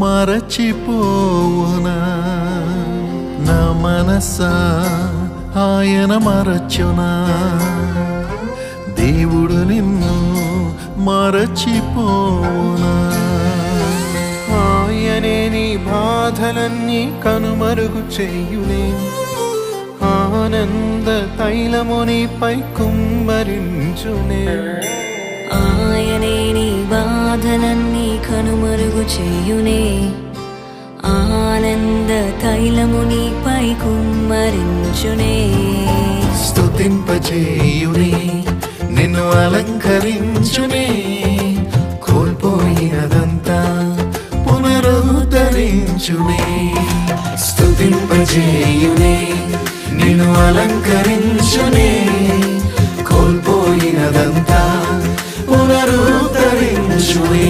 మరచిపోవునా? నా మనసా ఆయన మరచునా? దేవుడు నిన్ను మరచిపోవునా? ఆయనే నీ బాధలన్నీ కనుమరుగు చేయునే, ఆనంద తైలము నీపై కుమ్మరించునే. ఆయనే నీ బాధలన్నీ కనుమరుగు చేయునే, ఆనంద తైలము నీపై కుమ్మరించునే. స్తుతింపజేయునే, నిన్ను అలంకరించునే, కోల్పోయినదంతా పునరుద్ధరించునే. స్తుతింపజేయునే, నిన్ను అలంకరించునే, కోల్పోయినదంతా పునరుద్ధరించునే.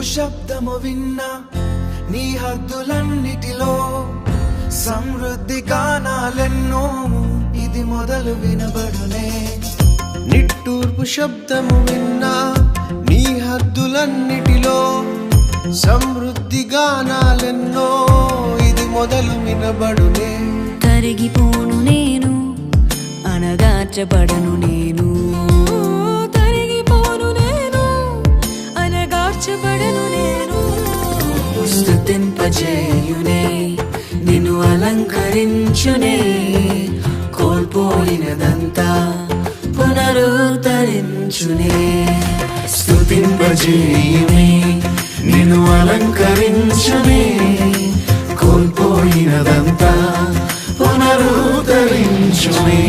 శబ్దము విన్నా నీ హద్దులన్నిటిలో సమృద్ధి గానాలెన్నో ఇది మొదలు వినబడునే. నిట్టూర్పు శబ్దము విన్నా నీ హద్దులన్నిటిలో సమృద్ధి గానాలెన్నో ఇది మొదలు వినబడునే. తరిగిపోను నేను, అనగార్చబడను నేను, అనగార్చబడను నేను. స్తుతింపజేయునే, నిన్ను అలంకరించునే, కోల్పోయినదంతా పునరుద్ధరించునే. స్తుతింపజేయునే, నిన్ను అలంకరించునే, కోల్పోయినదంతా పునరుద్ధరించునే.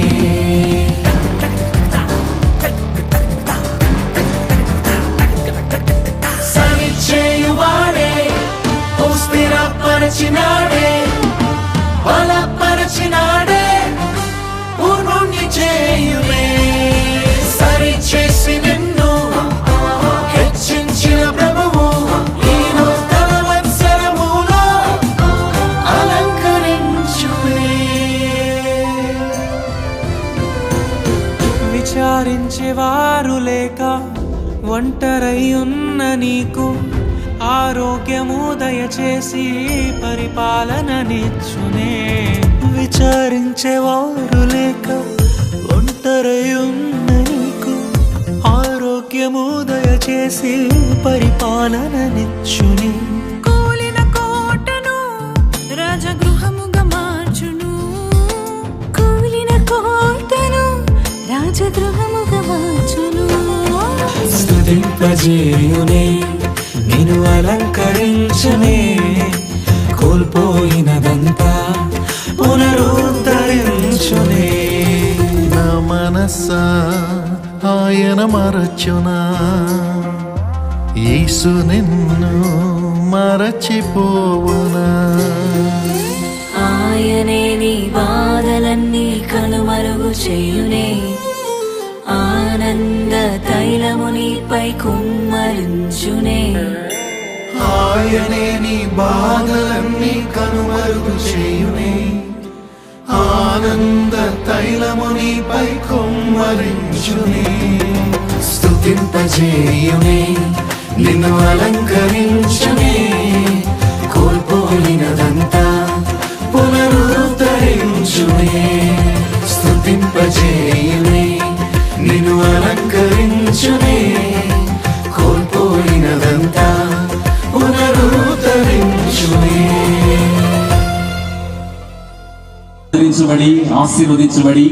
సరిచేయువాడే, స్థిరపరచినాడే, బలపరచినాడే, పూర్ణుణ్ణి చేయునే. సరిచేసి నిన్ను హెచ్చించిన ప్రభువు ఈ నూతన వత్సరములో అలంకరించునే. విచారించేవారు లేక ఒంటరై ఉన్న నీకు ఆరోగ్యము దయచేసి పరిపాలననిచ్చునే. విచారించేవారు లేక ఒంటరై ఉన్న నీకు ఆరోగ్యము దయచేసి పరిపాలననిచ్చునే. కూలిన కోటను రాజగృహముగా మార్చును, కూలిన కోటను రాజగృహముగా మార్చును. స్తుతింపజేయునే, నిన్ను అలంకరించునే, కోల్పోయినదంతా పునరుద్ధరించునే. నా మనసా ఆయన మరచునా? యేసు నిన్ను మరచిపోవునా? ఆయనే నీ బాధలన్నీ కనుమరుగు చేయునే, ఆనంద తైలము నీపై కుమ్మరించునే. ఆయనే నీ బాధలన్నీ కనుమరుగు చేయునే, ఆనంద తైలము నీపై కుమ్మరించునే. స్తుతింపజేయునే, నిన్ను అలంకరించునే, కోల్పోయినదంతా పునరుద్ధరించునే. స్తుతింపజేయునే, నిన్ను అలంకరించునే, కోల్పోయినదంతా పునరుద్ధరించునే. ఆశీర్వదించబడి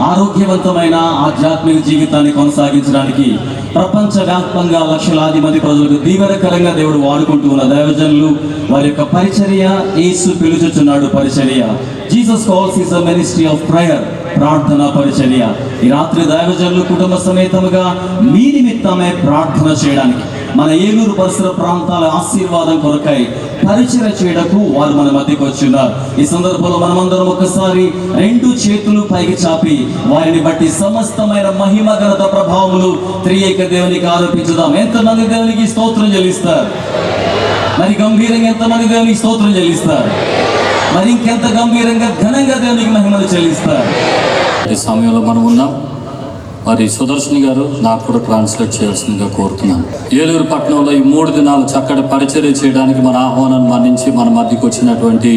ఆరోగ్యవంతమైన ఆధ్యాత్మిక జీవితాన్ని కొనసాగించడానికి ప్రపంచవ్యాప్తంగా లక్షలాది మంది ప్రజలకు దీవెనకరంగా దేవుడు వాడుకుంటూ ఉన్న దైవజనులు వారి యొక్క పరిచర్య యేసు పిలుచుచున్నాడు పరిచర్య. Jesus calls is a ministry of prayer, ప్రార్థన పరిచర్య. ఈ రాత్రి దైవజనులు కుటుంబ సమేతముగా మీ నిమిత్తమే ప్రార్థన చేయడానికి మన ఏలూరు పరిసర ప్రాంతాల ఆశీర్వాదం కొరకై పరిచయం చేయడానికి వారు మన మధ్యకు వచ్చున్నారు. ఈ సందర్భంలో మనమందరం ఒకసారి రెండు చేతులు పైకి చాపి వారిని బట్టి సమస్తమైన మహిమ ఘనత ప్రభావములు త్రియేక దేవునికి ఆరోపించుదాం. ఎంతమంది దేవునికి స్తోత్రం చెల్లిస్తారు? మరి గంభీరంగా ఎంతమంది దేవునికి స్తోత్రం చెల్లిస్తారు? మరి ఇంకెంత గంభీరంగా ఘనంగా దేవునికి మహిమలు చెల్లిస్తారు? ఈ సమయంలో మనం ఉన్నాం. మరి సుదర్శన్ గారు నాకు కూడా ట్రాన్స్లేట్ చేయాల్సిందిగా కోరుతున్నాను. ఏలూరు పట్టణంలో ఈ 3 దినాలు చక్కటి పరిచర్య చేయడానికి మన ఆహ్వానాన్ని మన్నించి మన మధ్యకు వచ్చినటువంటి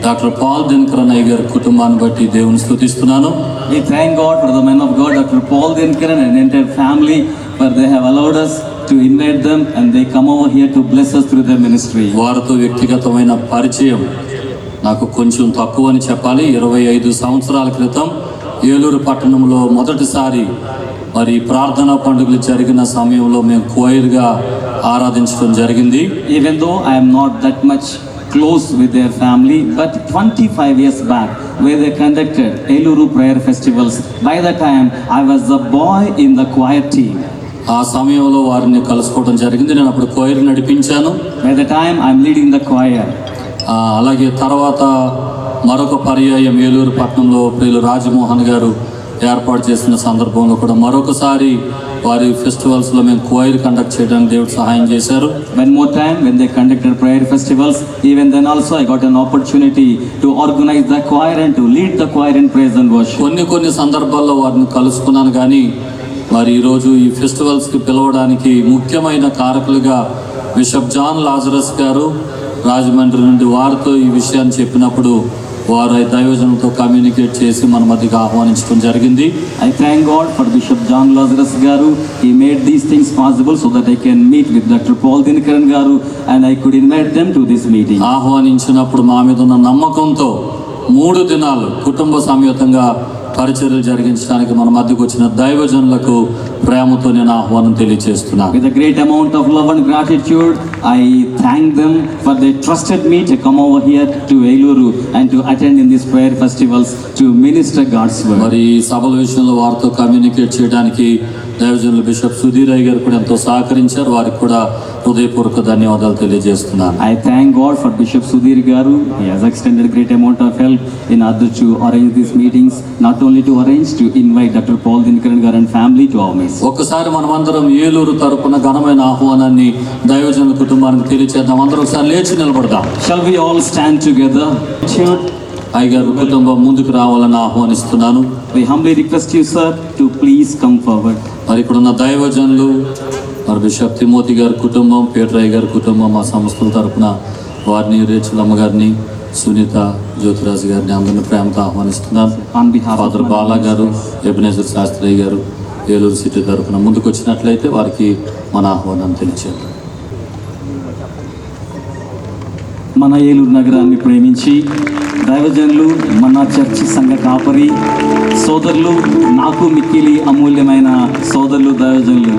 డాక్టర్ పాల్ దినకరన్ అయ్య గారి కుటుంబాన్ని బట్టి దేవుని స్తుతిస్తున్నాను. We thank God for the men of God, Dr. Paul Dinkaran and entire family, for they have allowed us to invite them and they come over here to bless us through their ministry. వారితో వ్యక్తిగతమైన పరిచయం నాకు కొంచెం తక్కువ అని చెప్పాలి. 25 సంవత్సరాల క్రితం ఏలూరు పట్టణంలో మొదటిసారి మరి ప్రార్థనా పండుగలు జరిగిన సమయంలో మేము కోయిర్గా ఆరాధించడం జరిగింది. Even though I am not that much close with their family, but 25 years back where they conducted Eluru prayer festivals, by that time I was the boy in the choir team. ఆ సమయంలో వారిని కలుసుకోవడం జరిగింది. నేను అప్పుడు coir నడిపించాను. By the time I am leading the choir. అలాగే తర్వాత మరొక పర్యాయం ఏలూరు పట్టణంలో ప్రియులు రాజమోహన్ గారు ఏర్పాటు చేసిన సందర్భంలో కూడా మరొకసారి వారి ఫెస్టివల్స్లో మేము కోయిర్ కండక్ట్ చేయడానికి దేవుడు సహాయం చేశారు. One more time when they conducted prayer festivals, even then also I got an opportunity to organize the choir and to lead the choir in praise and worship. కొన్ని సందర్భాల్లో వారిని కలుసుకున్నాను. కానీ మరి ఈరోజు ఈ ఫెస్టివల్స్కి పిలవడానికి ముఖ్యమైన కారకులుగా బిషప్ జాన్ లాజరస్ గారు రాజమండ్రి నుండి వారితో ఈ విషయాన్ని చెప్పినప్పుడు వారు దైవజనంతో కమ్యూనికేట్ చేసి మన మధ్యకి ఆహ్వానించడం జరిగింది. I thank God for Bishop John Lazarus Garu. He made these things possible so that I can meet with Dr. Paul Dinkaran Garu and I could invite them to this meeting. ఆహ్వానించినప్పుడు మా మీద ఉన్న నమ్మకంతో 3 దినాలు కుటుంబ సమేతంగా పరిచర్యలు జరిగించడానికి మన మధ్యకు వచ్చిన దైవజనులకు ప్రేమతో నేను ఆహ్వానం తెలియజేస్తున్నాను. With a great amount of love and gratitude, I thank them for they trusted me to come over here to Eluru and to attend in these prayer festivals to minister God's word. మరి ఈ సభల విషయంలో వారితో communicate చేయడానికి దైవజనులు bishop Sudheer అయ్య గారు కూడా ఎంతో సహకరించారు. వారికి కూడా హృదయపూర్వక ధన్యవాదాలు తెలియజేస్తున్నాను. I thank God for Bishop Sudhir Garu. He has extended great amount of help in order to arrange these meetings, not only to arrange, to invite Dr. Paul Dinkaran Garu and family to our meeting. ఒక్కసారి మనమందరం ఏలూరు తరపున ఘనమైన ఆహ్వానాన్ని దైవజనుల కుటుంబానికి తెలియజేద్దాం. అందరం ఒకసారి లేచి నిలబడదాం. Shall we all stand together? అయ్యగారు కుటుంబం ముందుకు రావాలని ఆహ్వానిస్తున్నాను. We humbly request you, sir, to please come forward. మరి ఇక్కడున్న దైవజనులు మరి బిషప్ తిమోతి గారి కుటుంబం, పీటర్ గారి కుటుంబం, మా సంస్థల తరపున వారిని, రేచులమ్మ గారిని, సునీత, జ్యోతిరాజు గారిని అందరిని ప్రేమతో ఆహ్వానిస్తున్నాను. On behalf of father Bala గారు, ఎబినేజర్ శాస్త్రి గారు ఏలూరు సిటీ తరపున ముందుకు వచ్చినట్లయితే వారికి మన ఆహ్వానాన్ని తెలియజేద్దాం. మన ఏలూరు నగరాన్ని ప్రేమించి దైవజనులు, మన చర్చి సంఘ కాపరి సోదరులు, నాకు మిక్కిలి అమూల్యమైన సోదరులు దైవజనులు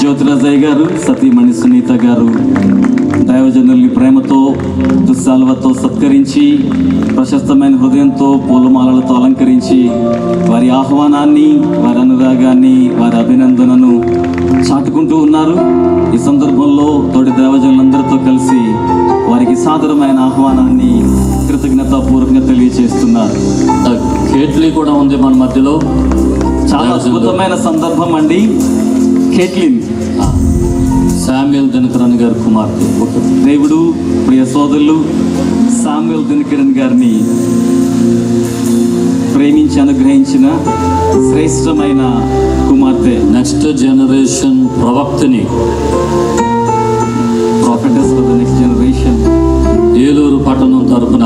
జ్యోతిరాజయ్య గారు, సతీమణి సునీత గారు దైవజనుల్ని ప్రేమతో దుస్సాల్వతో సత్కరించి ప్రశస్తమైన హృదయంతో పూలమాలలతో అలంకరించి వారి ఆహ్వానాన్ని, వారి అనురాగాన్ని, వారి అభినందనను చాటుకుంటూ ఉన్నారు. ఈ సందర్భంలో తోటి దైవజనులందరితో కలిసి వారికి సాదరమైన ఆహ్వానాన్ని కృతజ్ఞతాపూర్వకంగా తెలియజేస్తున్నారు. కేట్లీ కూడా ఉంది మన మధ్యలో. చాలా అద్భుతమైన సందర్భం అండి. కేట్లిన్ శామ్యుయల్ దినకరన్ గారి కుమార్తె. దేవుడు ప్రియ సోదరులు శామ్యుయల్ దినకరన్ గారిని ప్రేమించి అనుగ్రహించిన శ్రేష్టమైన కుమార్తె, నెక్స్ట్ జనరేషన్ ప్రవక్తని, prophetess for the next generation. Eluru పట్టణం తరపున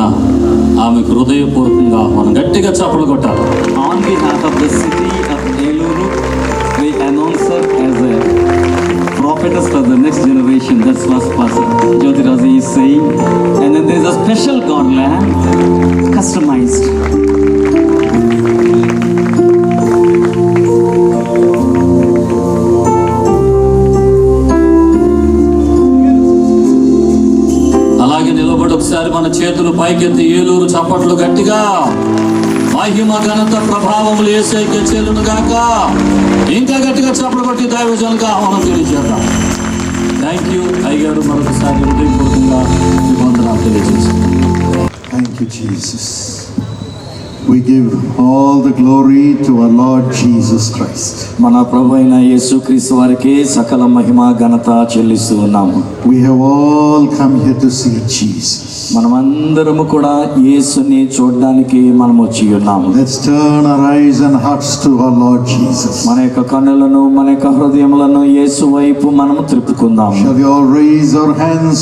ఆమెకు హృదయపూర్వకంగా ఆహ్వానం. గట్టిగా చప్పలు కొట్టాలి. On behalf of the city of Eluru, we announce her as a prophetess for the next generation. That's what Pastor Jyotiraji is saying. And then there is a special God lamb, customized. అలాగే నిలబడి ఒకసారి మన చేతులు పైకెత్తి ఏలూరు చప్పట్లు గట్టిగా మహిమ ఘనత ప్రభావములు యేసయ్యకే చెల్లును గాక. ఇంకా గట్టిగా చప్పట్లు కొట్టి దైవజనులకు ఆహ్వానం తెలియజేద్దాం. థ్యాంక్ యూ అయ్యగారు, మరొకసారి హృదయపూర్వకంగా మీ వందనాలు తెలియజేస్తున్నాను. Thank you, Jesus. We give all the glory to our Lord Jesus Christ. మన ప్రభు అయిన యేసుక్రీస్తు వారికి సకల మహిమ ఘనత చెల్లిస్తూ ఉన్నాము. We have all come here to see Jesus. మనమందరము కూడా యేసుని చూడడానికి మనం వచ్చి ఉన్నాము. Let's turn our eyes and hearts to our Lord Jesus. మన యొక్క కన్నులను మన యొక్క హృదయములను యేసు వైపు మనము త్రిప్పుకుందాము. Shall we all raise our hands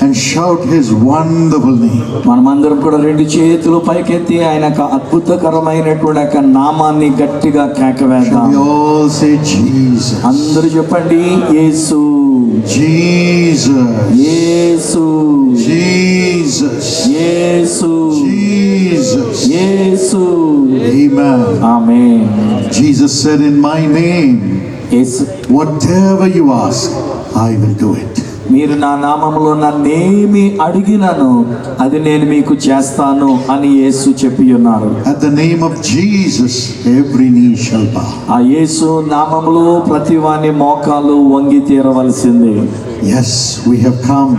and shout his wonderful name? మనమందరం కూడా రెండు చేతులు పైకెత్తి ఆయన యొక్క అద్భుతకరమైనటువంటి యొక్క నామాన్ని గట్టిగా కేకవేద్దాం. Shall we all say Jesus? అందరూ చెప్పండి, యేసు Jesus. Yesu Jesus. Yesu Jesus. Yesu. Amen. Amen. Jesus said, in my name, Yesu, whatever you ask, I will do it. మీరు నా నామములో నన్నేమి అడిగినను అది నేను మీకు చేస్తాను అని యేసు చెప్పి ఉన్నారు. At the name of Jesus, every knee shall bow. ఆ యేసు నామములో ప్రతి వాని మోకాలు వంగి తీరవలసిందే. Yes, we have come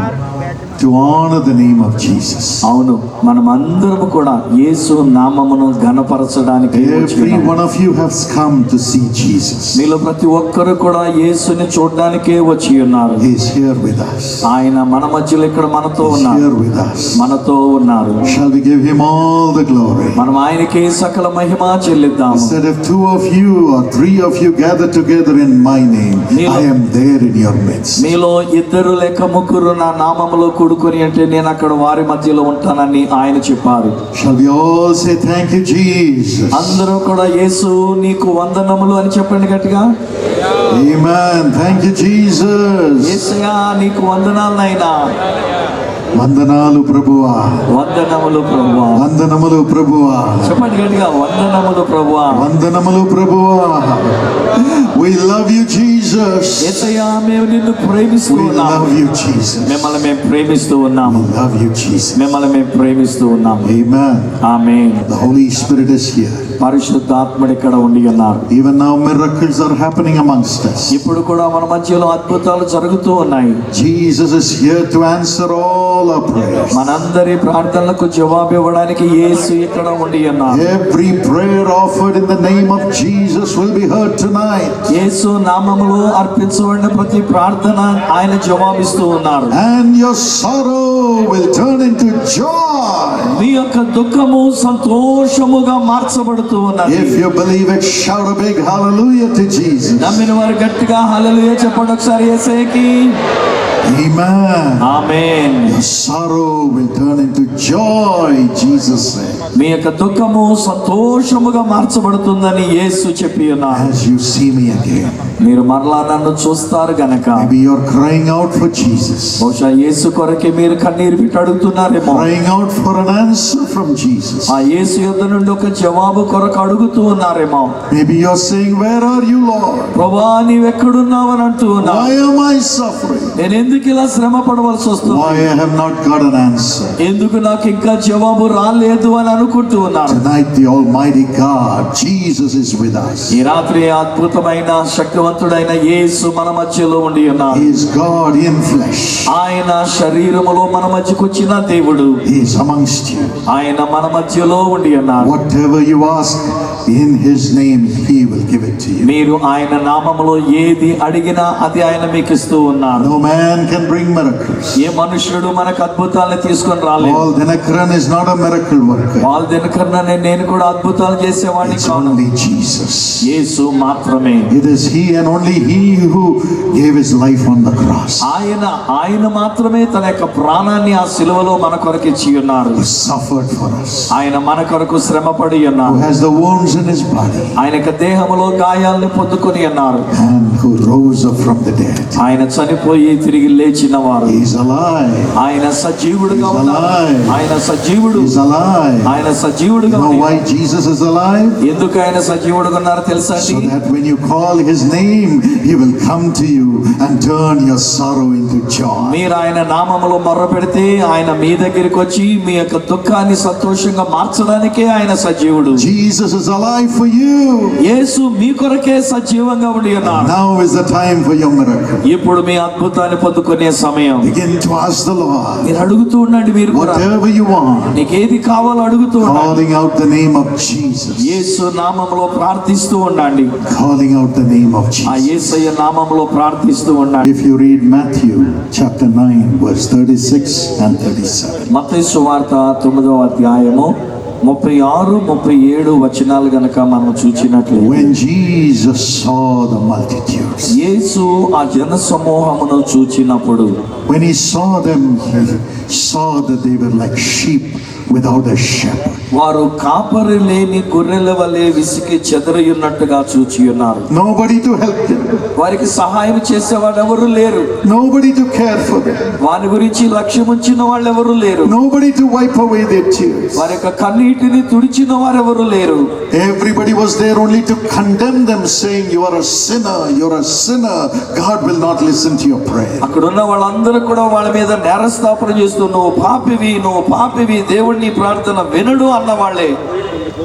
to honor the name of Jesus. అవును, మనం అందరం కూడా యేసు నామమును ఘనపరచడానికి వచ్చి Every ఉన్నాం. one of you has come to see Jesus. మీలో ప్రతి ఒక్కరు కూడా యేసుని చూడడానికే వచ్చి ఉన్నారు. He is here with us. ఆయన మన మధ్యలో ఇక్కడ మనతో He is ఉన్నారు. here with us. మనతో ఉన్నారు. Shall we give him all the glory? మనం ఆయనకి సకల మహిమ He చెల్లిద్దాము. said, if two of you or three of you gather together in my name, I am there in your midst. మీలో ఇద్దరు లేక ముగ్గురు నా నామములో కూడుకొని అంటే నేను అక్కడ వారి మధ్యలో ఉంటానని ఆయన చెప్పారు. Shall we all say thank you, Jesus? అందరూ కూడా యేసు నీకు వందనములు అని చెప్పండి గట్టిగా. Amen. Thank you, Jesus. యేసయ్యా నీకు వందనాలు నాయనా. వందనాలు ప్రభువా. వందనములు ప్రభువా. వందనములు ప్రభువా. చెప్పండి గట్టిగా, వందనములు ప్రభువా. వందనములు ప్రభువా. We love you, Jesus. యేసయ్యా మేము నిన్ను ప్రేమిస్తూ We ఉన్నాము. love you, Jesus. మిమ్మల్ని మేము ప్రేమిస్తూ ఉన్నాము. We love you, Jesus. మిమ్మల్ని మేము ప్రేమిస్తూ ఉన్నాము. Amen. Amen. The Holy Spirit is here. పరిశుద్ధాత్ముడు ఇక్కడ ఉండి ఉన్నారు. Even now miracles are happening amongst us. ఇప్పుడు కూడా మన మధ్యలో అద్భుతాలు జరుగుతూ ఉన్నాయి. Jesus is here to answer all our prayers. మనందరి ప్రార్థనలకు జవాబు ఇవ్వడానికి యేసు ఇక్కడ ఉండి ఉన్నారు. Every prayer offered in the name of Jesus will be heard tonight. యేసు నామములో అర్పించబడిన ప్రతి ప్రార్థన ఆయన జవాబిస్తూ ఉన్నారు. And your sorrow will turn into joy. మీ యొక్క దుఃఖము సంతోషముగా మార్చబడుతూ ఉన్నది. If you believe it, shout a big hallelujah to Jesus. నమ్మిన వారు గట్టిగా హల్లెలూయా చెప్పండి ఒకసారి యేసుకి. Amen. Amen. Your sorrow will turn into joy, Jesus said. మీ యొక్క దుఃఖము సంతోషముగా మార్చబడుతుందని యేసు చెప్పి ఉన్నారు. As you see me again. మీరు మరలా నన్ను చూస్తారు గనక Maybe you're crying out for Jesus. బహుశా యేసు కొరకే మీరు కన్నీరు పెట్టి అడుగుతున్నారేమో. Crying out for an answer from Jesus. ఆ యేసు యొద్ద నుండి ఒక జవాబు కొరకు అడుగుతూ ఉన్నారేమో. Maybe you're saying, where are you, Lord? ప్రభువా నీవెక్కడున్నావని అంటూ ఉన్నావు. Why am I suffering? నేను ఎందుకు ఇలా శ్రమ పడవలసి వస్తుంది? Why I have not got an answer? ఎందుకు నాకు ఇంకా జవాబు రాలేదు అని అనుకుంటూ ఉన్నారు. Tonight the Almighty God, Jesus is with us. ఈ రాత్రి అద్భుతమైన శక్తివంతుడైన యేసు మన మధ్యలో ఉండి ఉన్నారు. He is God in flesh. ఆయన శరీరములో మన మధ్యకు వచ్చిన దేవుడు. He is amongst you. ఆయన మన మధ్యలో ఉండి ఉన్నారు. Whatever you ask in His name, He will give it to you. మీరు ఆయన నామములో ఏది అడిగినా అది ఆయన మీకు ఇస్తూ ఉన్నారు. No man can bring miracles. ఏ మనుషుడు మనకు అద్భుతాలను తీసుకొని రాలేదు. Paul Dinakaran is not a miracle worker. వాళ్ళ దినకరణ నేను కూడా అద్భుతాలు చేసేవాడిని It's కాను. only Jesus. యేసు మాత్రమే. It is He and only He who gave His life on the cross. ఆయన మాత్రమే తన యొక్క ప్రాణాన్ని ఆ శిలువలో మన కొరకు ఇచ్చి ఉన్నారు. Who suffered for us. ఆయన మన కొరకు శ్రమ పడి Who ఉన్నారు. has the wounds in His body. ఆయన యొక్క దేహములో గాయాలను పొందుకొని ఉన్నారు. And who rose up from the dead. ఆయన చనిపోయి తిరిగి లేచిన వారు. He's alive. ఆయన సజీవుడుగా He's ఉన్నారు. alive. ఆయన సజీవుడు. He's alive. ఆయన You సజీవుడుగా know ఉన్నారు. why Jesus is alive? ఎందుకు ఆయన సజీవుడుగా ఉన్నారో తెలుసా So అండి? that when you call his name, he will come to you and turn your sorrow into joy. మీరు ఆయన నామములో మొర్రపెడితే ఆయన మీ దగ్గరికి వచ్చి మీ యొక్క దుఃఖాన్ని సంతోషంగా మార్చడానికే ఆయన సజీవుడు. Jesus is alive for you. యేసు మీ కొరకే సజీవంగా ఉండి ఉన్నారు. Now is the time for your miracle. ఇప్పుడు మీ అద్భుతాన్ని పొందుకునే సమయం. Begin to ask the Lord మీరు అడుగుతూ ఉండండి. మీరు కూడా whatever you want, నీకేది కావాలో అడుగుతూ ఉండండి. calling out the name of Jesus. యేసు నామములో ప్రార్థిస్తూ ఉండండి. Calling out the name of ఆ Jesus. యేసయ్య నామములో ప్రార్థిస్తూ ఉండండి. If you read Matthew chapter 9 verse 36 and 37. మత్తయి సువార్త 9వ అధ్యాయము 36-37 వచనాలు గనక మనం చూచినట్లయితే, When Jesus saw the multitudes, యేసు ఆ జన సమూహమును చూచినప్పుడు, when he saw them, he saw that they were like sheep without a shepherd. వారు కాపరి లేని గొర్రెల వలె విసికి చెదరయున్నట్టుగా చూచి ఉన్నారు. Nobody to help them, వారికి సహాయం చేసేవాడు ఎవరు లేరు. nobody to care for them, వారి గురించి లక్ష్యం ఉంచిన వాళ్ళు ఎవరు లేరు. nobody to wipe away their tears. వారి యొక్క కన్నీటిని తుడిచిన వారెవరు లేరు. Everybody was there only to condemn them, saying, "You are a sinner, you're a sinner. God will not listen to your prayer." అక్కడ ఉన్న వాళ్ళందరూ కూడా వాళ్ళ మీద నేరస్థాపన చేస్తూ, నువ్వు పాపివి, దేవుడు నీ ప్రార్థన వినడు అన్న వాళ్ళే.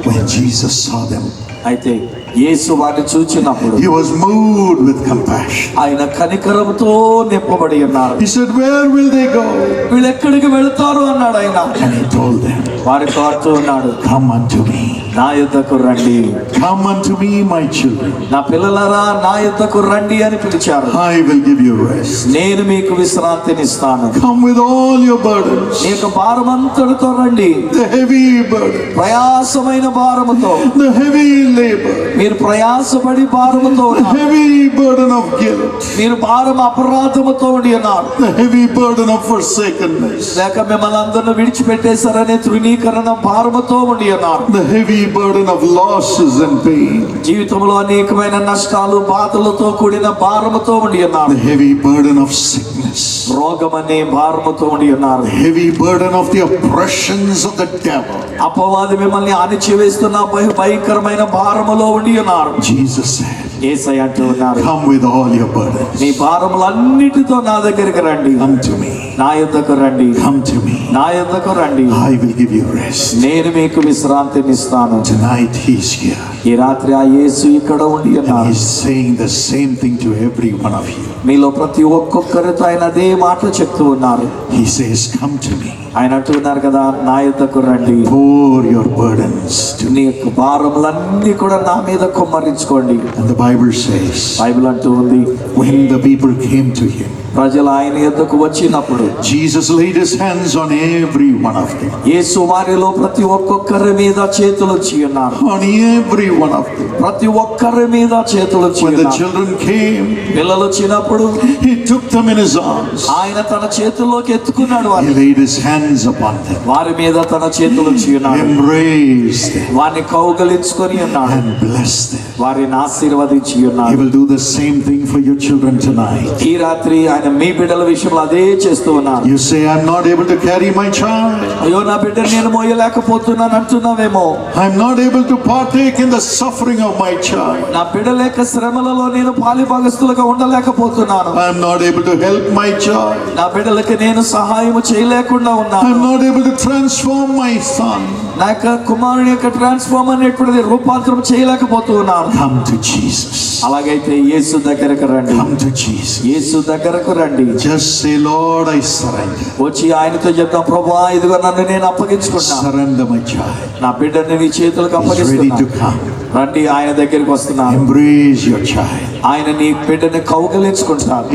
When Jesus saw them, అయితే యేసు వారిని చూచినప్పుడు he was moved with compassion. ఆయన కనికరంతో నింపబడి ఉన్నారు. He said, "Where will they go?" వీళ్ళు ఎక్కడికి వెళతారు అన్నాడు ఆయన. And he told them, వారితో అంటూ ఉన్నాడు, "Come unto me. నా యుద్ధకు రండి, Come unto me, my children. నా పిల్లలారా నా యుద్ధకు రండి అని పిలిచారు. I will give you rest. నేను మీకు విశ్రాంతినిస్తాను. Come with all your burdens, నీ యొక్క భారమంతటితో రండి, the heavy burden, ప్రయాసమైన భారముతో. the heavy labor, మీరు ప్రయాసపడి భారముతో the ఉన్నారు. heavy burden of guilt, మీరు భారం అపరాధముతో ఉండి ఉన్నారు. the heavy burden of forsakenness, లేక మిమ్మల్ని అందరిని విడిచిపెట్టేశారనే తృణీకరణ భారముతో ఉండి ఉన్నారు. the heavy burden of losses and pain, జీవితంలో అనేకమైన నష్టాలు బాధలతో కూడిన భారముతో ఉండి ఉన్నారు. the heavy burden of sickness, రోగమనే భారముతో ఉండి ఉన్నారు. the heavy burden of the oppressions of the devil. అపవాది మిమ్మల్ని అణిచివేస్తున్న భయంకరమైన భారములో ఉండి ఉన్నారు. Jesus said, యేసయ్య అంటూ ఉన్నారు, "Come with all your burdens. మీ భారములన్నిటితో నా దగ్గరికి రండి, Come to me. నా యుద్ధకు రండి, Come to me. నా యుద్ధకు రండి, I will give you rest." నేను మీకు విశ్రాంతినిస్తాను. Tonight he's here. ఈ రాత్రి ఆ యేసు ఇక్కడ ఉండి And ఉన్నారు. he's saying the same thing to every one of you. మీలో ప్రతి ఒక్కొక్కరితో ఆయన అదే మాటలు చెప్తూ ఉన్నారు. He says, "Come to me. ఆయన అంటూ ఉన్నారు కదా, నా యుద్ధకు రండి, Pour your burdens to me." నీ యొక్క భారములన్నీ కూడా నా మీద కుమ్మరించుకోండి. And the Bible says, Bible అంటూ ఉంది, when the people came to him, ప్రజలు ఆయన యుద్ధకు వచ్చినప్పుడు Jesus laid his hands on every one of them. యేసు వారిలో ప్రతి ఒక్కొక్కరి మీద చేతులు ఉంచి ఉన్నారు. On every one of them. ప్రతి ఒక్కరి మీద చేతులు ఉంచి When the ఉన్నారు. children came, పిల్లలు వచ్చినప్పుడు he took them in his arms. ఆయన తన చేతుల్లోకి ఎత్తుకున్నాడు He వారిని. laid his hands upon them, వారి మీద తన చేతులు ఉంచి ఉన్నాడు. embraced them, వారిని కౌగలించుకొని ఉన్నాడు. and blessed them. వారిని ఆశీర్వదించి He ఉన్నాడు. will do the same thing for your children tonight. ఈ రాత్రి ఆయన మీ బిడ్డల విషయంలో అదే చేస్తూ ఉన్నారు. You say, "I'm not able to carry my child. అయ్యో నా బిడ్డను నేను మోయలేకపోతున్నాను అంటున్నావేమో. I'm not able to partake in the suffering of my child. నా బిడ్డల యొక్క శ్రమలలో నేను పాలిభాగస్తులుగా ఉండలేకపోతున్నాను. I'm not able to help my child. నా బిడ్డలకి నేను సహాయం చేయలేకుండా ఉన్నాను. I'm not able to transform my son." నా యొక్క కుమారుని యొక్క ట్రాన్స్ఫార్మ్ అనేటువంటిది రూపాంతరం చేయలేకపోతున్నాను. Come to Jesus. అలాగైతే యేసు దగ్గరకు రండి, Come to Jesus. యేసు దగ్గరకు రండి. Just say, "Lord, I surrender. వచ్చి ఆయనతో చెప్తాం, ప్రభువా ఇదిగో నన్ను నేను అప్పగించుకుంటున్నా, Surrender my child." నా బిడ్డని నీ చేతులకు He's ready అప్పగిస్తున్నా. to come. రండి, ఆయన దగ్గరికి వస్తున్నాను. Embrace your child. ఆయన నీ బిడ్డని కౌగలించుకుంటారు.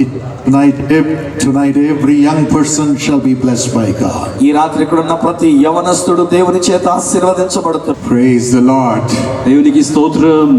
Tonight every young person shall be blessed by God. ఈ రాత్రి ఇక్కడ ఉన్న ప్రతి యవనస్తుడు దేవుని చేత ఆశీర్వదించబడుతుంది. Praise the Lord. దేవునికి స్తోత్రం.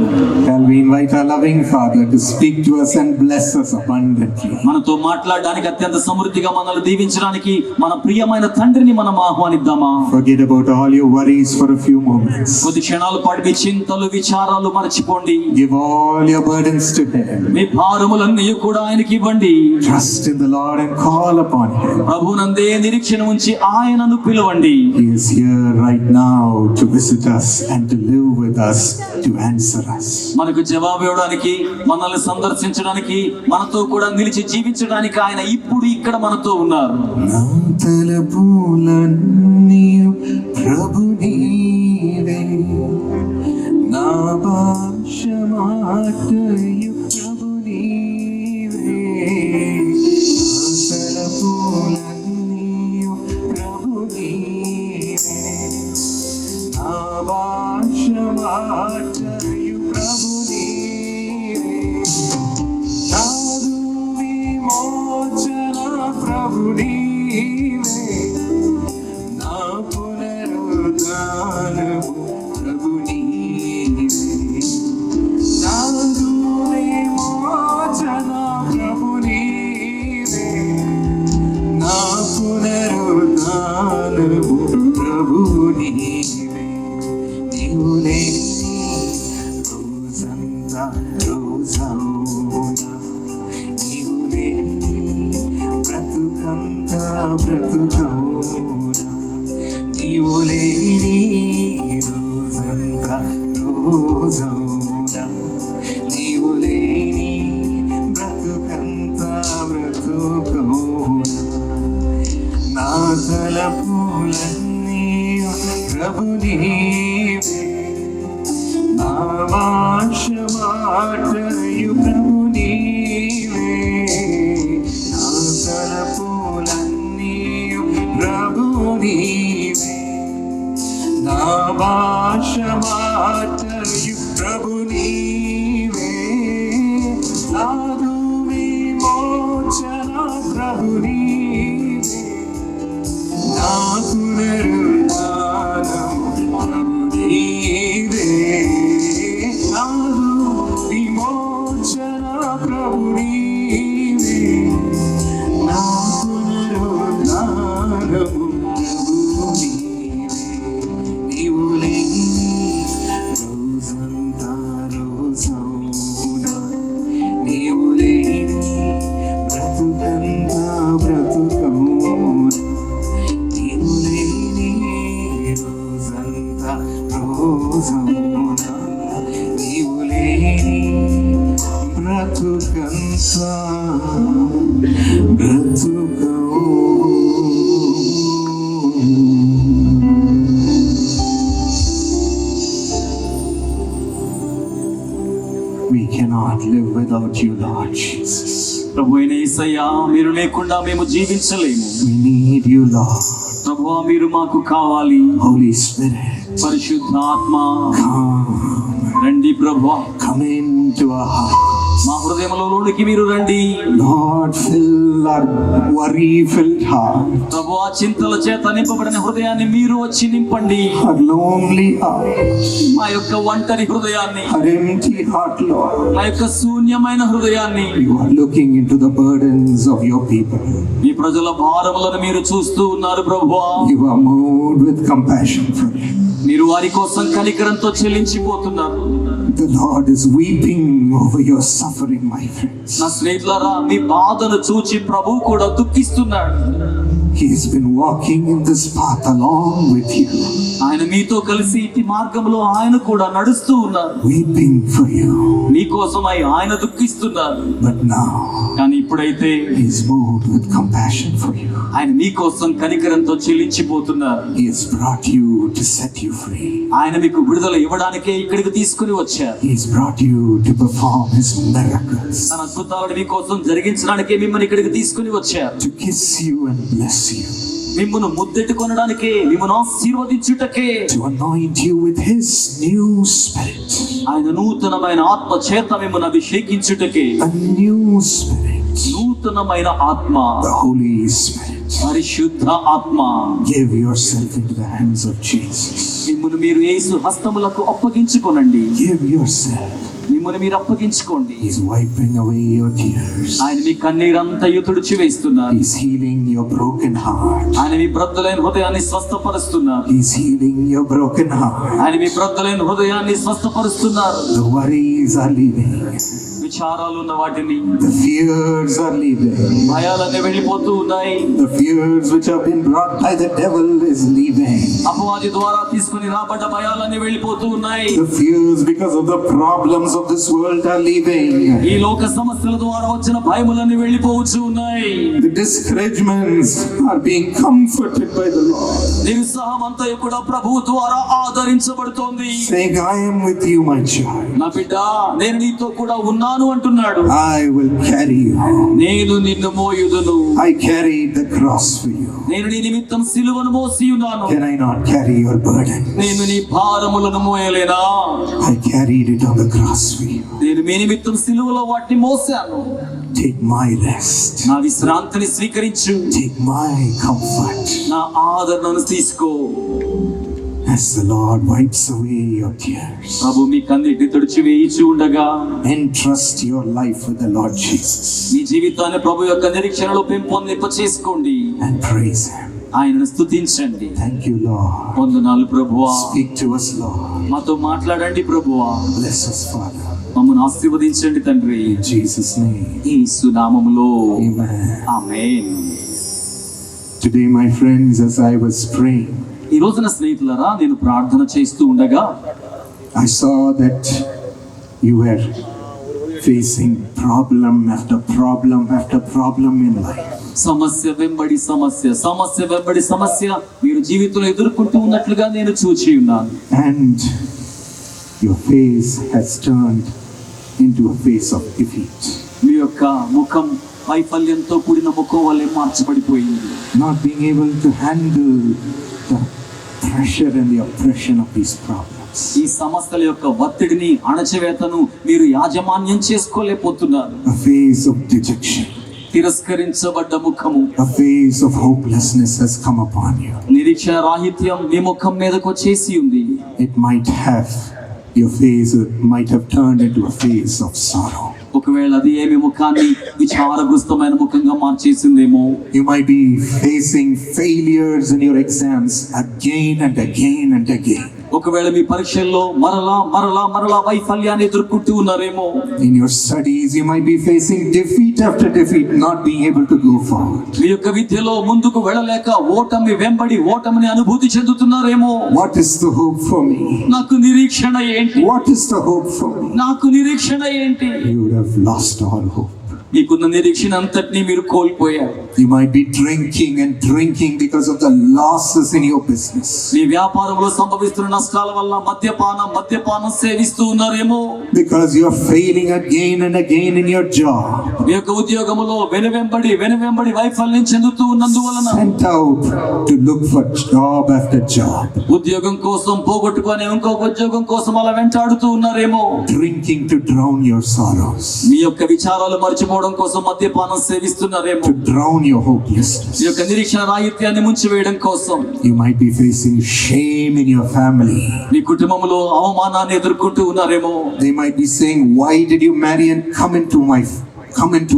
Can we invite our loving Father to speak to us and bless us abundantly? మనతో మాట్లాడడానికి అత్యంత సమృద్ధిగా మనల్ని దీవించడానికి మన ప్రియమైన తండ్రిని మనం ఆహ్వానిద్దామా? Forget about all your worries for a few moments. కొద్ది క్షణాల పాటు మీ చింతలు విచారాలు మరచిపోండి. Give all your burdens to Him. మీ భారములన్నీ కూడా ఆయనకి ఇవ్వండి. Trust in the Lord and call upon Him. ప్రభునందే నిరీక్షణ ఉంచి ఆయనను పిలవండి. He is here right now to visit us and to live with us, to answer us. మనకు జవాబు ఇవ్వడానికి, మనల్ని సందర్శించడానికి, మనతో కూడా నిలిచి జీవించడానికి ఆయన ఇప్పుడు ఇక్కడ మనతో ఉన్నారు. నా తలపులన్నీయు ప్రభు నీవే, నా భాష మాటయు ప్రభు నీవే. నా తలపులన్నీయు ప్రభు నీవే, నా భాష మాటయు ప్రభు నీవే. నాదు విమోచన ప్రభు నీవే, నా పునరుద్ధానము ప్రభు నీవే. నాదు విమోచన ప్రభు నీవే, నా పునరుద్ధానము ప్రభు నీవే. నీవు లేని రోజంతా రోజవునా, నీవు లేని బ్రతుకంతా బ్రతుకవునా. నీవు లేని రోజంతా రోజవునా, నీవు లేని బ్రతుకంతా బ్రతుకవునా. నా తలపులన్నీ ప్రభు నీవే, నా భాష మాటయు ప్రభు నీవే. నా తలపులన్నీయు ప్రభు నీవే, నా భాష మాటయు ప్రభు నీవే. నాదు విమోచన ప్రభు నీవే, నా పునరుద్ధానము ప్రభు నీవే. నాదు విమోచన ప్రభు నీవే, నా పునరుద్ధానము ప్రభు నీవే. నీవు లేని రోజంతా రోజవునా, నీవు లేని బ్రతుకంతా బ్రతుకవునా. నీవు లేని రోజంతా రోజవునా, నీవు లేని బ్రతుకంతా బ్రతుకవు. We cannot live without you, Lord Jesus. ప్రభు అయిన యేసయ్యా, మీరు లేకుండా మేము జీవించలేము. We need you, Lord. ప్రభువా, మీరు మాకు కావాలి. Holy Spirit, పరిశుద్ధాత్మ come. రండి ప్రభువా, Come into our heart. మా హృదయములోనికి మీరు రండి. Lord, fill our worry-filled heart, ప్రభువా, చింతల చేత నింపబడిన హృదయాన్ని మీరు వచ్చి నింపండి. our lonely heart, మా యొక్క ఒంటరి హృదయాన్ని, our empty heart, Lord. మా యొక్క శూన్యమైన హృదయాన్ని, You are looking into the burdens of your people. మీ ప్రజల భారములను మీరు చూస్తూ ఉన్నారు ప్రభువా. You are moved with compassion for them. మీరు వారి కోసం కనికరంతో చెల్లించిపోతున్నారు. The Lord is weeping over your suffering, my friends. నా స్నేహితులారా, మీ బాధను చూచి ప్రభువు కూడా దుఃఖిస్తున్నాడు. He has been walking in this path along with you, ఆయన మీతో కలిసి ఈ మార్గంలో ఆయన కూడా నడుస్తూ ఉన్నారు. weeping for you. మీకోసమై ఆయన దుఃఖిస్తున్నారు. But now కానీ ఇప్పుడైతే He is moved with compassion for you. ఆయన మీకోసం కనికరంతో చెల్లించిపోతున్నారు. He has brought you to set you free. ఆయన మీకు విడుదల ఇవ్వడానికే ఇక్కడికి తీసుకుని వచ్చారు. He has brought you to perform His miracles, తన అద్భుతాలను మీకోసం జరిగించడానికే మిమ్మల్ని ఇక్కడికి తీసుకుని వచ్చారు. to kiss you and bless you, మిమ్మల్ని ముద్దెట్టుకొనడానికే, మిమ్మల్ని ఆశీర్వదించుటకే, to anoint you with His new spirit, ఆయన నూతనమైన ఆత్మ చేత మిమ్మల్ని అభిషేకించుటకే. a new spirit, నూతనమైన ఆత్మ, the Holy Spirit. పరిశుద్ధ ఆత్మ. Give yourself into the hands of Jesus. మిమ్మల్ని మీరు యేసు హస్తములకు అప్పగించుకొనండి. Give yourself. మీ మిమ్మల్ని మీరు అప్పగించుకోండి. He's wiping away your tears. ఆయన మీ కన్నీరంతయు తుడిచివేస్తున్నారు. He's healing your broken heart. ఆయన మీ బ్రద్దలైన హృదయాన్ని స్వస్థపరుస్తున్నారు. He's healing your broken heart. ఆయన మీ బ్రద్దలైన హృదయాన్ని స్వస్థపరుస్తున్నారు. The worries are leaving. విచారాలు ఉన్న వాటిని, The fears are leaving. భయాలన్నీ వెళ్ళిపోతూ ఉన్నాయి. The fears which have been brought by the devil is leaving. అపవాది ద్వారా తీసుకుని రాబడ్డ భయాలన్నీ వెళ్ళిపోతూ ఉన్నాయి. The fears because of the problems of this world are leaving. ఈ లోక సమస్యల ద్వారా వచ్చిన భయములన్నీ వెళ్ళిపోవచ్చు ఉన్నాయి. The discouragements are being comforted by the Lord. నిరుత్సాహం అంతా కూడా ప్రభువు ద్వారా ఆదరించబడుతోంది. Saying, I am with you, my child. నా బిడ్డ, నేను నీతో కూడా ఉన్నాను అంటున్నాడు. I will carry you. నేను నిన్ను మోయుదును. I carried the cross for you. నేను నీ నిమిత్తం సిలువను మోసి ఉన్నాను. Can I not carry your burden? నేను నీ భారములను మోయలేనా? I carried it on the cross for you. నేను మీ నిమిత్తం సిలువలో వాటిని మోసాను. Take my rest. నా విశ్రాంతిని స్వీకరించు. Take my comfort. నా ఆదరణను తీసుకో. As the Lord wipes away your tears, ప్రభు మీ కన్నీటిని తుడిచివేయిచు ఉండగా entrust your life with the Lord Jesus మీ జీవితాన్ని ప్రభు యొక్క నిరీక్షణలో పెంపొందింప చేసుకోండి. and praise Him. ఆయనను స్తుతించండి. Thank you, Lord. వందనాలు ప్రభువా. Speak to us, Lord. మాతో మాట్లాడండి ప్రభువా. Bless us, Father. మమ్మల్ని ఆశీర్వదించండి తండ్రి. In Jesus' name. యేసు నామములో Amen. Amen. Today, my friends, as I was praying, ఈ రోజున స్నేహితులారా, నేను ప్రార్థన చేస్తూ ఉండగా I saw that you were facing problem after problem after problem in life. సమస్య వెంబడి సమస్య, సమస్య వెంబడి సమస్య మీరు జీవితంలో ఎదుర్కొంటూ ఉన్నట్లుగా నేను చూచి ఉన్నాను. And your face has turned into a face of defeat. మీ యొక్క ముఖం వైఫల్యంతో కూడిన ముఖం వల్లే మార్చబడిపోయింది. Not being able to handle the pressure and the oppression of these problems. ఈ సమస్యల యొక్క ఒత్తిడిని, అణచివేతను మీరు యాజమాన్యం చేసుకోలేకపోతున్నారు. A face of dejection. తిరస్కరించబడ్డ ముఖము, A face of hopelessness has come upon you. నిరీక్షణ రాహిత్యం మీ ముఖం మీదకు వచ్చేసి ఉంది. It might have, your face might have turned into a face of sorrow. ఒకవేళ అది ఏమి ముఖాన్ని విచారగ్రస్తమైన ముఖంగా మార్చేసిందేమో. You might be facing failures in your exams again and again and again. ఒకవేళ మీ పరీక్షల్లో మరలా మరలా మరలా వైఫల్యాన్ని ఎదుర్కొంటూ ఉన్నారేమో. In your studies, you might be facing defeat after defeat, not being able to go forward. మీ యొక్క విద్యలో ముందుకు వెళ్ళలేక ఓటమి వెంబడి ఓటమిని అనుభూతి చెందుతున్నారేమో. What is the hope for me? నాకు నిరీక్షణ ఏంటి? What is the hope for me? నాకు నిరీక్షణ ఏంటి? You would have lost all hope. మీకున్న నిరీక్షణ అంతటినీ మీరు కోల్పోయారు. You might be drinking and drinking because of the losses in your business. మీ వ్యాపారంలో సంభవిస్తున్న నష్టాల వల్ల మద్యపానం సేవిస్తూ ఉన్నారేమో. Because you are failing again and again in your job. మీ యొక్క ఉద్యోగములో వెనువెంబడి వైఫల్యం చెందుతూ ఉన్నందువలన Sent out to look for job after job. ఉద్యోగం కోసం పోగొట్టుకొని ఇంకొక ఉద్యోగం కోసం అలా వెంటాడుతూ ఉన్నారేమో. Drinking to drown your sorrows. మీ యొక్క విచారాలు మర్చిపోవడం కోసం మద్యపానం సేవిస్తున్నారేమో. To drown your hopelessness. మీ యొక్క నిరీక్షణ రాహిత్యాన్ని ముంచివేయడం కోసం. You might be facing shame in your family. మీ కుటుంబంలో అవమానాన్ని ఎదుర్కొంటూ ఉన్నారేమో. They might be saying, why did you marry and come into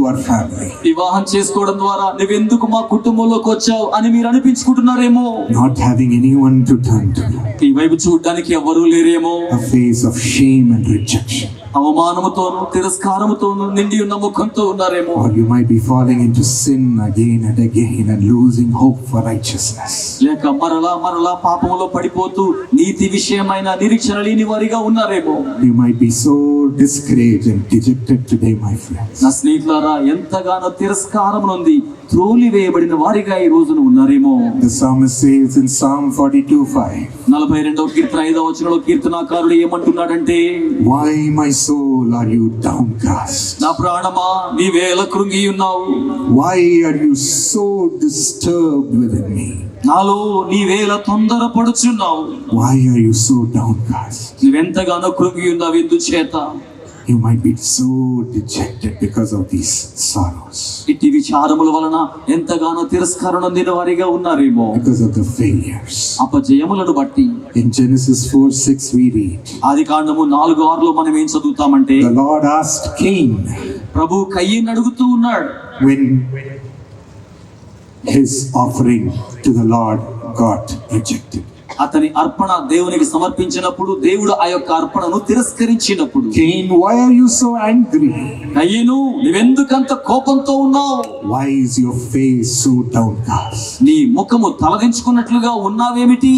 our family? వివాహం చేసుకోవడం ద్వారా నువ్వెందుకు మా కుటుంబంలోకి వచ్చావు అని మీరు అనిపించుకుంటున్నారేమో. Not having anyone to turn to. ఈ వైపు చూడడానికి ఎవరూ లేరేమో. A face of shame and rejection. అవమానముతోను తిరస్కారముతోను నిండి ఉన్న ముఖంతో ఉన్నారేమో. Or you might be falling into sin again and again and losing hope for righteousness. లేక మరలా పాపములో పడిపోతూ నీతి విషయమైన నిరీక్షణ లేని వారిగా ఉన్నారేమో. You might be so discouraged and dejected today, my friends. నా స్నేహితులారా, ఎంతగానో తిరస్కారం నుండి త్రోలివేయబడిన వారిగా ఈ రోజున ఉన్నారేమో. The psalmist says in Psalm 42:5, 42వ కీర్తన 5వ వచనంలో కీర్తనాకారుడు ఏమంటున్నాడంటే, why my soul are you downcast? నా ప్రాణమా నీవేళ కృంగి ఉన్నావు. Why are you so disturbed within me? నాలో నీవేళ తొందరపడుచున్నావు. Why are you so downcast? నువ్వెంతగానో కృంగి ఉన్నావు ఎందుచేత? you might be so dejected because of these sorrows, ఇట్టి విచారముల వలన ఎంతగానో తిరస్కరణ నొందిన వారిగా ఉన్నారేమో, because of the failures. అపజయములను బట్టి. In Genesis 4:6 we read, ఆది కాండము 4:6 మనం ఏం చదువుతామంటే, the Lord asked Cain ప్రభు కయ్యను అడుగుతూ ఉన్నాడు, when his offering to the Lord got rejected. అతని అర్పణ దేవునికి సమర్పించినప్పుడు, దేవుడు ఆ యొక్క అర్పణను తిరస్కరించినప్పుడు, Cain, why are you so angry? కయ్యను నువ్వెందుకంత కోపంతో ఉన్నావు? Why is your face so downcast? నీ ముఖము తలదించుకున్నట్లుగా ఉన్నావేమిటి?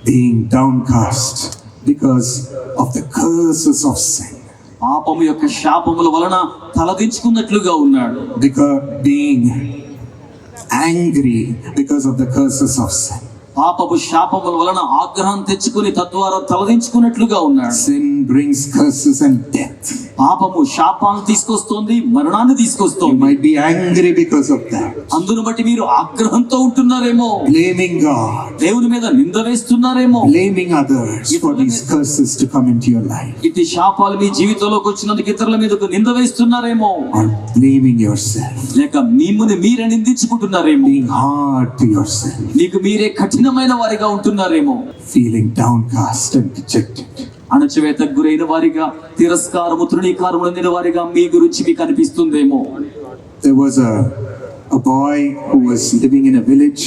Being downcast because of the curses of sin. పాపము యొక్క శాపముల వలన తలదించుకున్నట్లుగా ఉన్నాడు. Because being angry because of the curses of sin. పాపపు శాపముల వలన ఆగ్రహం తెచ్చుకుని తద్వారా తలదించుకున్నట్లుగా ఉన్నాడు. Sin brings curses and death. పాపము శాపాన్ని తీసుకొస్తుంది, మరణాన్ని You తీసుకొస్తుంది. might be angry because of that. అందును బట్టి మీరు ఆగ్రహంతో ఉంటున్నారేమో, Blaming God, దేవుని మీద నింద వేస్తున్నారేమో, blaming others for these curses to come into your life, ఇటు శాపాలు మీ జీవితంలోకి వచ్చినందుకు ఇతరుల మీదకు నింద వేస్తున్నారేమో, or blaming yourself, లేక మిమ్మల్ని మీరే నిందించుకుంటున్నారేమో, being hard to yourself, మీకు మీరే కఠినమైన వారిగా ఉంటున్నారేమో, feeling downcast and dejected. అణచివేతకు గురైన వారిగా, తిరస్కారము తృణీకారము నొందిన వారిగా మీ గురించి మీకు అనిపిస్తుందేమో. There was a boy who was living in a village.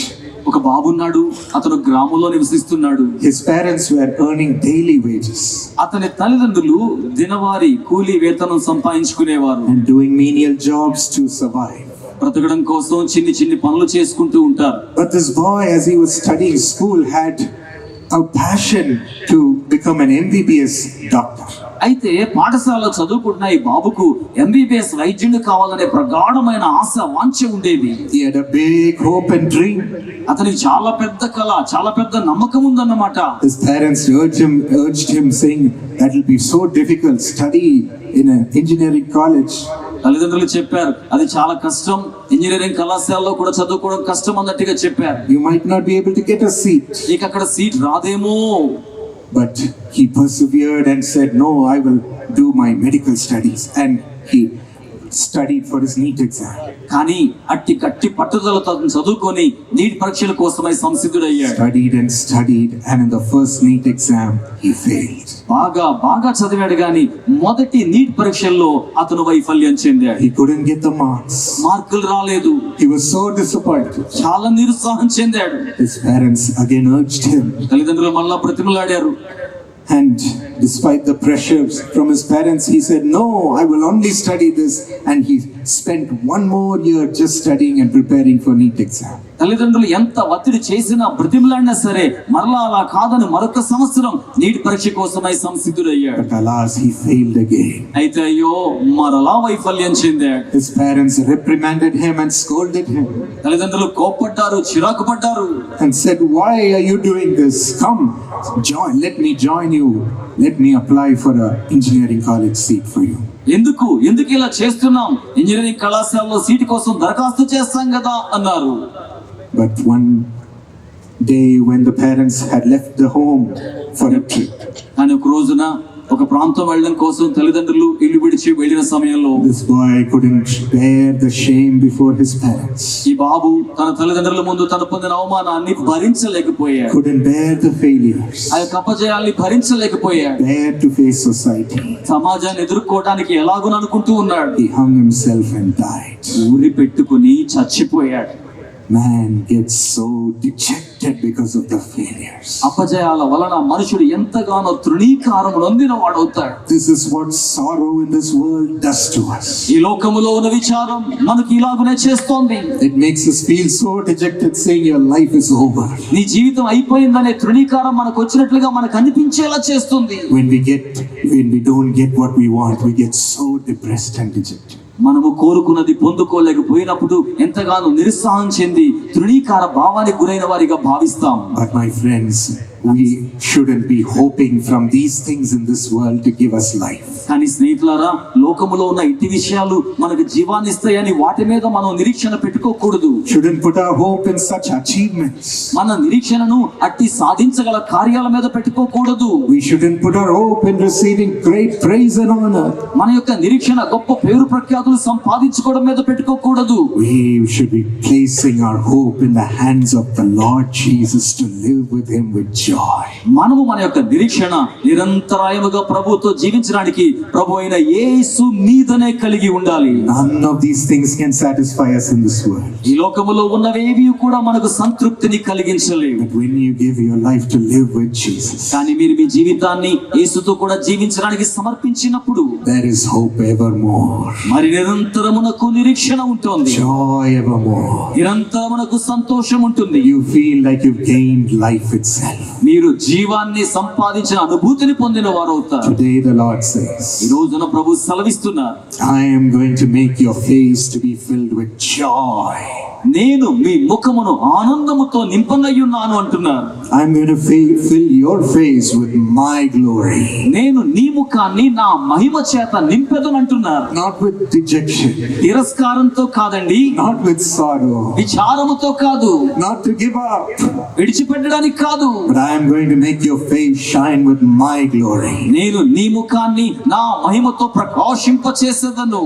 ఒక బాబున్నాడు, అతను గ్రామంలో నివసిస్తున్నాడు. His parents were earning daily wages అతని తల్లిదండ్రులు దినవారీ కూలీ వేతనం సంపాదించుకునేవారు. and doing menial jobs to survive. బ్రతకడం కోసం చిన్ని చిన్ని పనులు చేసుకుంటూ ఉంటారు. But this boy, as he was studying school, had a passion to become an MBBS doctor. అయితే పాఠశాలలో చదువుకుంటున్న ఈ బాబుకు ఎంబీబీఎస్ వైద్యుడు కావాలనే ప్రగాఢమైన ఆశ, వాంఛ ఉండేది. He had a big hope and dream. అతనికి చాలా పెద్ద కళ, చాలా పెద్ద నమ్మకం ఉందన్నమాట. His parents urged him saying that will be so difficult, study in an engineering college. తల్లిదండ్రులు చెప్పారు, అది చాలా కష్టం, ఇంజనీరింగ్ కళాశాలలో కూడా చదువుకోవడం కష్టం అన్నట్టుగా చెప్పారు. You might not be able to get a seat. నీకు అక్కడ సీట్ రాదేమో. But he persevered and said, no, I will do my medical studies. And he studied for his NEET exam. కానీ అట్టి గట్టి పట్టుదలతో అతను చదువుకొని నీట్ పరీక్షల కోసమై సంసిద్ధుడయ్యాడు. Studied and studied, and in the first NEET exam, he failed. బాగా చదివాడు, కానీ మొదటి నీట్ పరీక్షల్లో అతను వైఫల్యం చెందాడు. He couldn't get the marks. మార్కులు రాలేదు. He was so disappointed. చాలా నిరుత్సాహం చెందాడు. His parents again urged him. తల్లిదండ్రులు మళ్ళా ప్రతిమలాడారు. And despite the pressures from his parents, he said, no, I will only study this. And he spent one more year just studying and preparing for NEET exam. తల్లిదండ్రులు ఎంత ఒత్తిడి చేసినా, బ్రతిమలాడినా సరే మరలా అలా కాదని మరొక సంవత్సరం నీటి పరీక్ష కోసమై సంసిద్ధుడయ్యాడు. But alas, he failed again. అయితే అయ్యో, మరలా వైఫల్యం చెందాడు. His parents reprimanded him and scolded him తల్లిదండ్రులు కోప్పడ్డారు, చిరాకు పడ్డారు. and said, why are you doing this? Come, let me join you. Let me apply for an engineering college seat for you. ఎందుకు ఇలా చేస్తున్నాం? ఇంజనీరింగ్ కళాశాలలో సీటు కోసం దరఖాస్తు చేస్తాం కదా అన్నారు. But one day when the parents had left the home for a trip, కానీ ఒక రోజున ఒక ప్రాంతం వెళ్ళడం కోసం తల్లిదండ్రులు ఇల్లు విడిచి వెళ్ళిన సమయంలో this boy couldn't bear the shame before his parents. ఈ బాబు తన తల్లిదండ్రుల ముందు తన పొందిన అవమానాన్ని భరించలేకపోయాడు. Couldn't bear the failures. ఆ యొక్క అపజయాల్ని భరించలేకపోయాడు. Bear to face society. సమాజాన్ని ఎదుర్కోవడానికి ఎలాగో అనుకుంటూ ఉన్నాడు. He hung himself and died. ఊరి పెట్టుకుని చచ్చిపోయాడు. Man gets so dejected because of the failures. అపజయాల వలన మనుషుడు ఎంతగానో తృణీకారం నొందిన వాడవుతాడు. This is what sorrow in this world does to us. ఈ లోకములో ఉన్న విచారం మనకి ఇలాగునే చేస్తోంది. It makes us feel so dejected, saying your life is over. నీ జీవితం అయిపోయిందనే తృణీకారం మనకు వచ్చినట్లుగా మనకు అనిపించేలా చేస్తుంది. When we don't get what we want, we get so depressed and dejected. మనము కోరుకున్నది పొందుకోలేకపోయినప్పుడు ఎంతగానో నిరుత్సాహం చెంది తృణీకార భావానికి గురైన వారిగా భావిస్తాం. But my friends, we shouldn't be hoping from these things in this world to give us life. కానీ స్నేహితులారా, లోకములో ఉన్న ఇట్టి విషయాలు మనకు జీవాన్ని ఇస్తాయని వాటి మీద మనం నిరీక్షణ పెట్టుకోకూడదు. Shouldn't put our hope in such achievements. మన నిరీక్షణను అట్టి సాధించగల కార్యాల మీద పెట్టుకోకూడదు. We shouldn't put our hope in receiving great praise and honor. మన యొక్క నిరీక్షణ గొప్ప పేరు ప్రఖ్యాతులు సంపాదించుకోవడం మీద పెట్టుకోకూడదు. We should be placing our hope in the hands of the Lord Jesus to live with him with joy. మనము మన యొక్క నిరీక్షణ నిరంతరాయముగా ప్రభువుతో జీవించడానికి ప్రభు అయిన యేసు మీదనే కలిగి ఉండాలి. None of these things can satisfy us in this world. ఈ లోకములో ఉన్నవేవి కూడా మనకు సంతృప్తిని కలిగించలేవు. But when you give your life to live with Jesus, కానీ మీరు మీ జీవితాన్ని యేసుతో కూడా జీవించడానికి సమర్పించినప్పుడు there is hope evermore, మరి నిరంతరమునకు నిరీక్షణ ఉంటుంది, joy evermore. నిరంతరమునకు సంతోషం ఉంటుంది. You feel like you've gained life itself. మీరు జీవాన్ని సంపాదించిన అనుభూతిని పొందిన వారు అవుతారు. Today the Lord says, ఈ రోజున ప్రభు సెలవిస్తున్నారు, I am going to make your face to be filled with joy. నేను మీ ముఖమును ఆనందముతో నింపనయ్యున్నాను అంటున్నారు. I'm going to fill your face with my glory. నేను నీ ముఖాన్ని నా మహిమ చేత నింపెదను అంటున్నారు. Not with dejection, తిరస్కారంతో కాదండి, not with sorrow, విచారముతో కాదు, not to give up, విడిచిపెట్టడానికి కాదు, but I am going to make your face shine with my glory. నేను నీ ముఖాన్ని నా మహిమతో ప్రకాశింపచేసేదను.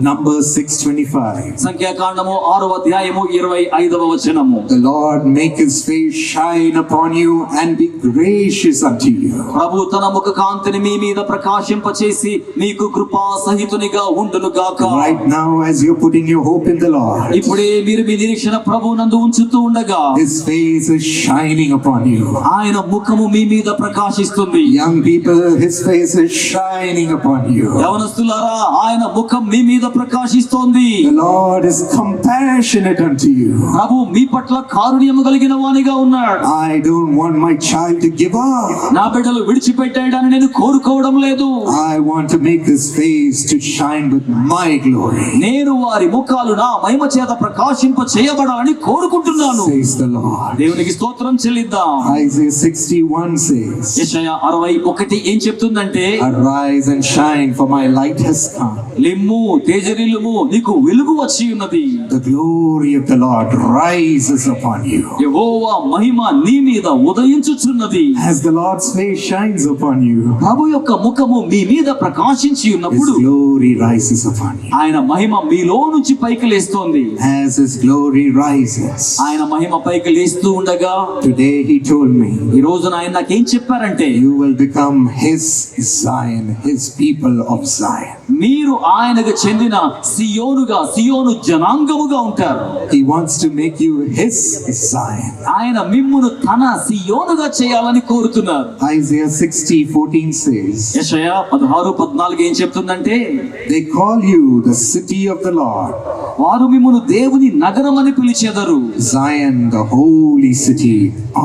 Numbers 6:25. సంఖ్యాకాండము 6వ అధ్యాయము 25వ వచనము. The Lord make his face shine upon you and be gracious unto you. ప్రభు తన ముఖ కాంతిని మీ మీద ప్రకాశింపచేసి మీకు కృపా సహితునిగా ఉండును గాక. Right now, as you're putting your hope in the Lord, ఇప్పుడే మీరు మీ నిరీక్షణ ప్రభువునందు ఉంచుతూ ఉండగా his face is shining upon you. ఆయన ముఖము మీ మీద ప్రకాశిస్తుంది. Young people, his face is shining upon you. యవనస్తులారా, ఆయన ముఖం మీ మీద ప్రకాశిస్తోంది. The Lord is compassionate unto you. ప్రభు మీ పట్ల కారుణ్యము కలిగిన వానిగా ఉన్నాడు. I don't want my child to give up. నా బిడ్డలు విడిచిపెట్టేయడాన్ని నేను కోరుకోవడం లేదు. I want to make his face to shine with my glory, నేను వారి ముఖాలు నా మహిమ చేత ప్రకాశింప చేయబడాలని కోరుకుంటున్నాను. says the Lord. దేవునికి స్తోత్రం చెల్లిద్దాం. Isaiah 61 says, యెషయా 61 ఏం చెప్తుందంటే, Arise and shine, for my light has come. లెమ్ము తేజరిల్లుము, నీకు వెలుగు వచ్చి ఉన్నది. The glory of the Lord rises upon you. యెహోవా మహిమ నీ మీద ఉదయించుచున్నది. As the Lord's face shines upon you, ప్రభు యొక్క ముఖము మీ మీద ప్రకాశించి his ఉన్నప్పుడు glory rises upon you. ఆయన మహిమ మీలో నుంచి పైకి లేస్తోంది. As his glory rises, ఆయన మహిమ పైకి లేస్తూ ఉండగా today he told me, ఈ రోజున ఆయన నాకేం చెప్పారంటే, you will become his Zion, his people of Zion. మీరు ఆయనకు చెందిన సియోనుగా, సియోను జనాంగముగా ఉంటారు. He wants to make you his Zion. ఆయన మిమ్మును తన సియోనుగా చేయాలని కోరుతున్నారు. Isaiah 60:14 says, యెషయా 16:14 ఏం చెప్తుందంటే, they call you the city of the Lord, వారు మిమ్మును దేవుని నగరం అని పిలిచెదరు. Zion, the holy city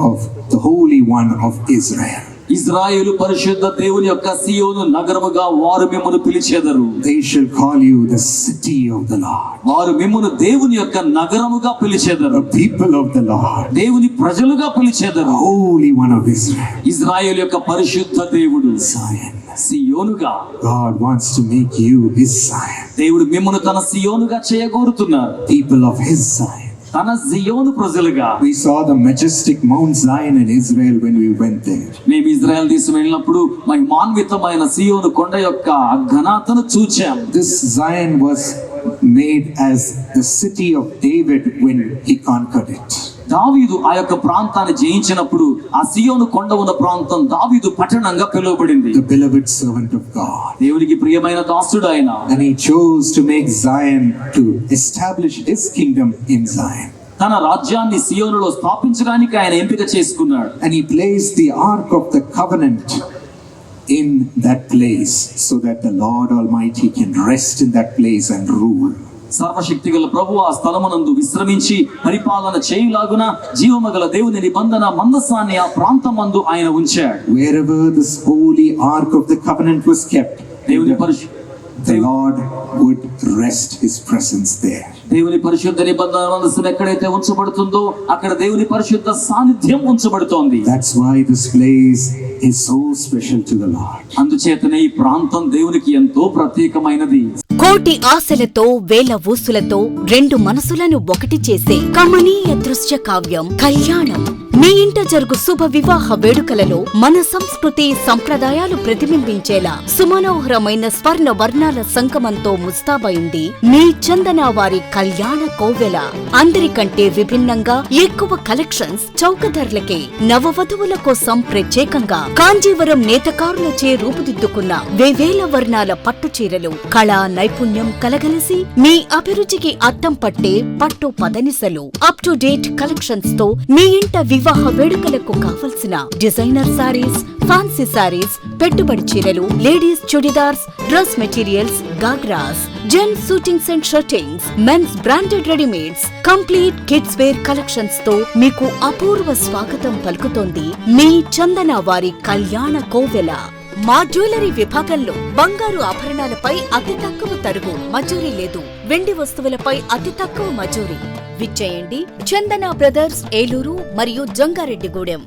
of the Holy One of Israel. Israel పరిశుద్ధ దేవుని యొక్క సియోను నగరముగా వారు మిమ్మును పిలిచెదరు. They shall call you the city of the Lord, వారు మిమ్మును దేవుని యొక్క నగరముగా పిలిచెదరు. the people of the Lord, దేవుని ప్రజలుగా పిలిచెదరు. Holy One of Israel. Israel యొక్క పరిశుద్ధ దేవుడు Zion. సియోనుగా. God wants to make you his Zion, దేవుడు మిమ్మును తన సియోనుగా చేయగోరుతున్నారు. people of his Zion. తన సియోను ప్రజలుగా. We saw the majestic Mount Zion in Israel when we went there. మేము ఇజ్రాయెల్ దేశం వెళ్ళినప్పుడు మహిమాన్వితమైన సియోను కొండ యొక్క ఘనతను చూచాం. This Zion was made as the city of David when he conquered it. దావీదు ఆ యొక్క ప్రాంతాన్ని జయించినప్పుడు ఆ సియోను కొండ ఉన్న ప్రాంతం దావీదు పట్టణంగా పిలువబడింది. The beloved servant of God. దేవునికి ప్రియమైన దాసుడు ఆయన. And he chose to make Zion, to establish his kingdom in Zion. తన రాజ్యాన్ని సియోనులో స్థాపించడానికి ఆయన ఎంపిక చేసుకున్నాడు. And he placed the Ark of the Covenant in that place so that the Lord Almighty can rest in that place and rule. సర్వశక్తిగల ప్రభువు ఆ స్థలమునందు విశ్రమించి పరిపాలన చేయులాగున జీవమగల దేవుని నిబంధన మందసాన్ని ఆ ప్రాంతమందు ఆయన ఉంచాడు. Wherever this holy Ark of the Covenant was kept, దేవుని the Lord would rest his presence there. దేవుని పరిశుద్ధ నిబంధన మందసం ఎక్కడైతే ఉంచబడుతుందో అక్కడ దేవుని పరిశుద్ధ సాన్నిధ్యం ఉంచబడుతోంది. That's why this place is so special to the Lord. అందుచేతనే ఈ ప్రాంతం దేవునికి ఎంతో ప్రత్యేకమైనది. కోటి ఆశలతో వేల ఊసులతో రెండు మనసులను ఒకటి చేసే కమనీయ దృశ్య కావ్యం కళ్యాణం. మీ ఇంట జరుగు శుభ వివాహ వేడుకలలో మన సంస్కృతి సంప్రదాయాలు ప్రతిబింబించేలా సుమనోహరమైన స్వర్ణ వర్ణాల సంగమంతో ముస్తాబైంది మీ చందన వారి కళ్యాణ కోవెల. అందరికంటే విభిన్నంగా ఎక్కువ కలెక్షన్స్ చౌక ధరలకే నవవధువుల కోసం ప్రత్యేకంగా కాంజీవరం నేతకారులచే రూపుదిద్దుకున్న వేవేల వర్ణాల పట్టు చీరలు కళా నైపుణ్యం కలగలిసి మీ అభిరుచికి అద్దం పట్టే పట్టు పదనిసలు అప్ టు డేట్ కలెక్షన్స్ తో మీ ఇంట వివాహ వేడుకలకు కావలసిన డిజైనర్ సారీస్, ఫ్యాన్సీ సారీస్, పెట్టుబడి చీరలు, ladies churidars, dress materials, ghagras, gents suitings and shirtings, men's branded readymades, complete kids wear collections తో మీకు అపూర్వ స్వాగతం పలుకుతోంది మీ చందన వారి కళ్యాణ కోవెల. మా జ్యువెలరీ విభాగంలో బంగారు ఆభరణాలపై అతి తక్కువ తరుగు మజూరీ లేదు. వెండి వస్తువులపై అతి తక్కువ మజూరీ. విచ్చేయండి చందన బ్రదర్స్ ఏలూరు మరియు జంగారెడ్డిగూడెం.